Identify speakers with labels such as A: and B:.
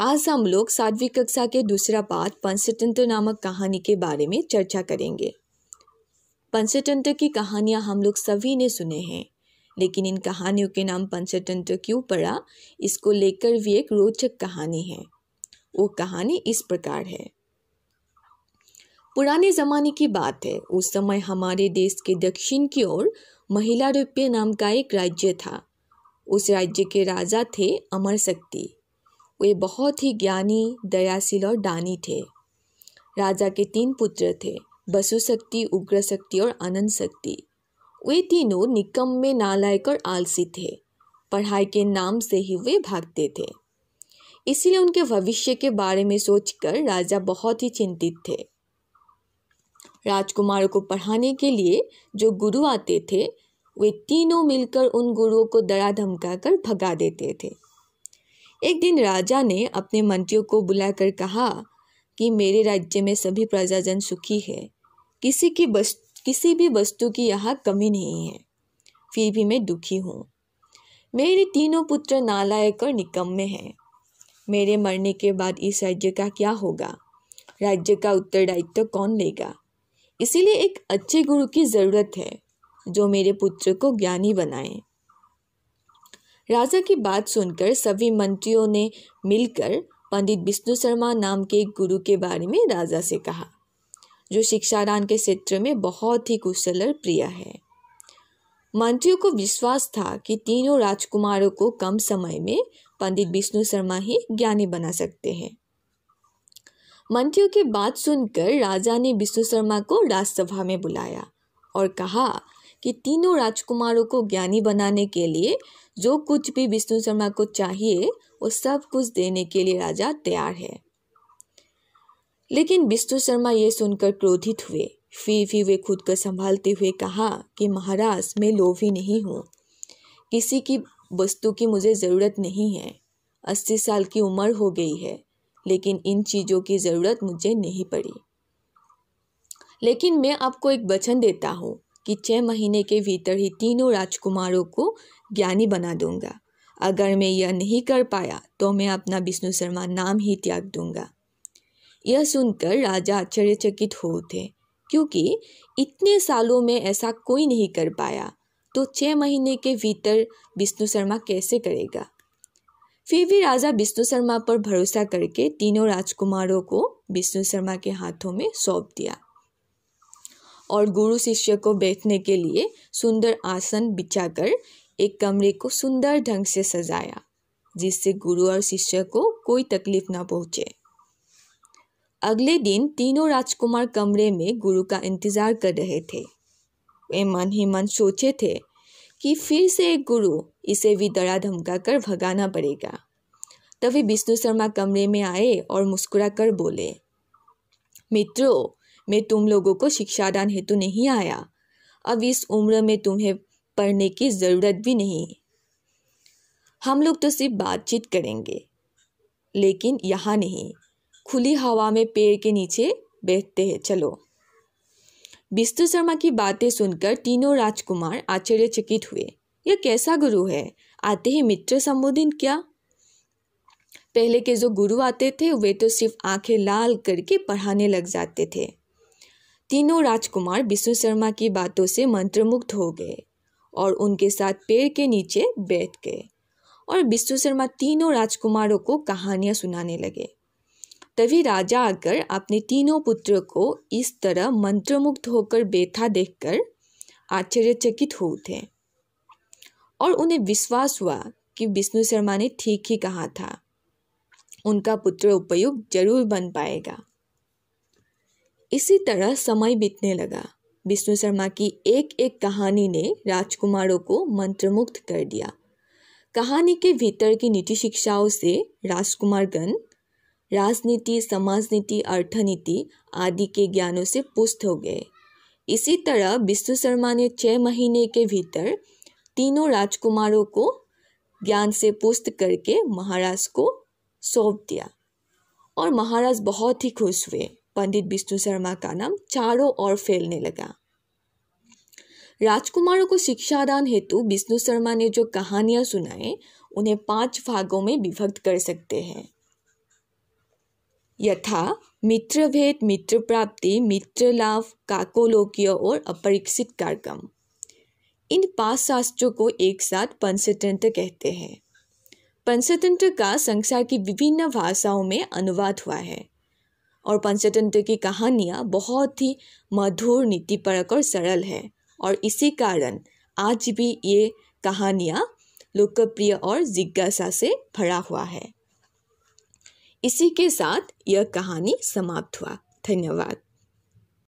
A: आज हम लोग 7वीं कक्षा के दूसरा पाठ पंचतंत्र नामक कहानी के बारे में चर्चा करेंगे। पंचतंत्र की कहानियां हम लोग सभी ने सुने हैं, लेकिन इन कहानियों के नाम पंचतंत्र क्यों पड़ा, इसको लेकर भी एक रोचक कहानी है। वो कहानी इस प्रकार है। पुराने ज़माने की बात है। उस समय हमारे देश के दक्षिण की ओर महिलारूप्य नाम का एक राज्य था। उस राज्य के राजा थे अमर शक्ति। वे बहुत ही ज्ञानी, दयाशील और दानी थे। राजा के 3 पुत्र थे, वसु शक्ति, उग्र शक्ति और अनंत शक्ति। वे तीनों निकम्मे, नालायक और आलसी थे। पढ़ाई के नाम से ही वे भागते थे। इसलिए उनके भविष्य के बारे में सोचकर राजा बहुत ही चिंतित थे। राजकुमारों को पढ़ाने के लिए जो गुरु आते थे, वे तीनों मिलकर उन गुरुओं को डरा धमका कर भगा देते थे। एक दिन राजा ने अपने मंत्रियों को बुलाकर कहा कि मेरे राज्य में सभी प्रजाजन सुखी है, किसी भी वस्तु की यहाँ कमी नहीं है, फिर भी मैं दुखी हूँ। मेरे तीनों पुत्र नालायक और निकम्मे हैं। मेरे मरने के बाद इस राज्य का क्या होगा? राज्य का उत्तरदायित्व कौन लेगा? इसीलिए एक अच्छे गुरु की ज़रूरत है जो मेरे पुत्र को ज्ञानी बनाए। राजा की बात सुनकर सभी मंत्रियों ने मिलकर पंडित विष्णु शर्मा नाम के एक गुरु के बारे में राजा से कहा, जो शिक्षादान के क्षेत्र में बहुत ही कुशल और प्रिय है। मंत्रियों को विश्वास था कि तीनों राजकुमारों को कम समय में पंडित विष्णु शर्मा ही ज्ञानी बना सकते हैं। मंत्रियों की बात सुनकर राजा ने विष्णु शर्मा को राजसभा में बुलाया और कहा कि तीनों राजकुमारों को ज्ञानी बनाने के लिए जो कुछ भी विष्णु शर्मा को चाहिए, वो सब कुछ देने के लिए राजा तैयार है। लेकिन विष्णु शर्मा ये सुनकर क्रोधित हुए। फिर भी वे खुद को संभालते हुए कहा कि महाराज, मैं लोभी नहीं हूँ। किसी की वस्तु की मुझे ज़रूरत नहीं है। 80 साल की उम्र हो गई है, लेकिन इन चीज़ों की ज़रूरत मुझे नहीं पड़ी। लेकिन मैं आपको एक वचन देता हूँ कि 6 महीने के भीतर ही तीनों राजकुमारों को ज्ञानी बना दूंगा। अगर मैं यह नहीं कर पाया तो मैं अपना विष्णु शर्मा नाम ही त्याग दूंगा। यह सुनकर राजा आश्चर्यचकित हो उठे, क्योंकि इतने सालों में ऐसा कोई नहीं कर पाया, तो 6 महीने के भीतर विष्णु शर्मा कैसे करेगा? फिर भी राजा विष्णु शर्मा पर भरोसा करके तीनों राजकुमारों को विष्णु शर्मा के हाथों में सौंप दिया और गुरु शिष्य को बैठने के लिए सुंदर आसन बिछाकर एक कमरे को सुंदर ढंग से सजाया, जिससे गुरु और शिष्य को कोई तकलीफ न पहुंचे। अगले दिन तीनों राजकुमार कमरे में गुरु का इंतजार कर रहे थे। वे मन ही मन सोचे थे कि फिर से एक गुरु, इसे भी डरा धमका कर भगाना पड़ेगा। तभी विष्णु शर्मा कमरे में आए और मुस्कुरा कर बोले, मित्रों, मैं तुम लोगों को शिक्षादान हेतु नहीं आया। अब इस उम्र में तुम्हें पढ़ने की ज़रूरत भी नहीं। हम लोग तो सिर्फ बातचीत करेंगे, लेकिन यहाँ नहीं, खुली हवा में पेड़ के नीचे बैठते हैं, चलो। विष्णु शर्मा की बातें सुनकर तीनों राजकुमार आश्चर्यचकित हुए। यह कैसा गुरु है? आते ही मित्र संबोधन क्या? पहले के जो गुरु आते थे वे तो सिर्फ आंखें लाल करके पढ़ाने लग जाते थे। तीनों राजकुमार विष्णु शर्मा की बातों से मंत्रमुग्ध हो गए और उनके साथ पेड़ के नीचे बैठ गए और विष्णु शर्मा तीनों राजकुमारों को कहानियां सुनाने लगे। तभी राजा आकर अपने तीनों पुत्रों को इस तरह मंत्रमुग्ध होकर बैठा देखकर आश्चर्यचकित हो उठे और उन्हें विश्वास हुआ कि विष्णु शर्मा ने ठीक ही कहा था, उनका पुत्र उपयुक्त जरूर बन पाएगा। इसी तरह समय बीतने लगा। विष्णु शर्मा की एक एक कहानी ने राजकुमारों को मंत्रमुग्ध कर दिया। कहानी के भीतर की नीति शिक्षाओं से राजकुमारगण राजनीति, समाजनीति, अर्थनीति आदि के ज्ञानों से पुष्ट हो गए। इसी तरह विष्णु शर्मा ने 6 महीने के भीतर तीनों राजकुमारों को ज्ञान से पुष्ट करके महाराज को सौंप दिया और महाराज बहुत ही खुश हुए। पंडित विष्णु शर्मा का नाम चारों ओर फैलने लगा। राजकुमारों को शिक्षादान हेतु विष्णु शर्मा ने जो कहानियां सुनाए, उन्हें 5 भागों में विभक्त कर सकते हैं। यथा मित्रभेद, मित्र प्राप्ति, मित्र लाभ, काकोलोक्य और अपरीक्षित कारकम। इन 5 शास्त्रों को एक साथ पंचतंत्र कहते हैं। पंचतंत्र का संसार की विभिन्न भाषाओं में अनुवाद हुआ है और पंचतंत्र की कहानियाँ बहुत ही मधुर, नीतिपरक और सरल है और इसी कारण आज भी ये कहानियाँ लोकप्रिय और जिज्ञासा से भरा हुआ है। इसी के साथ यह कहानी समाप्त हुआ। धन्यवाद।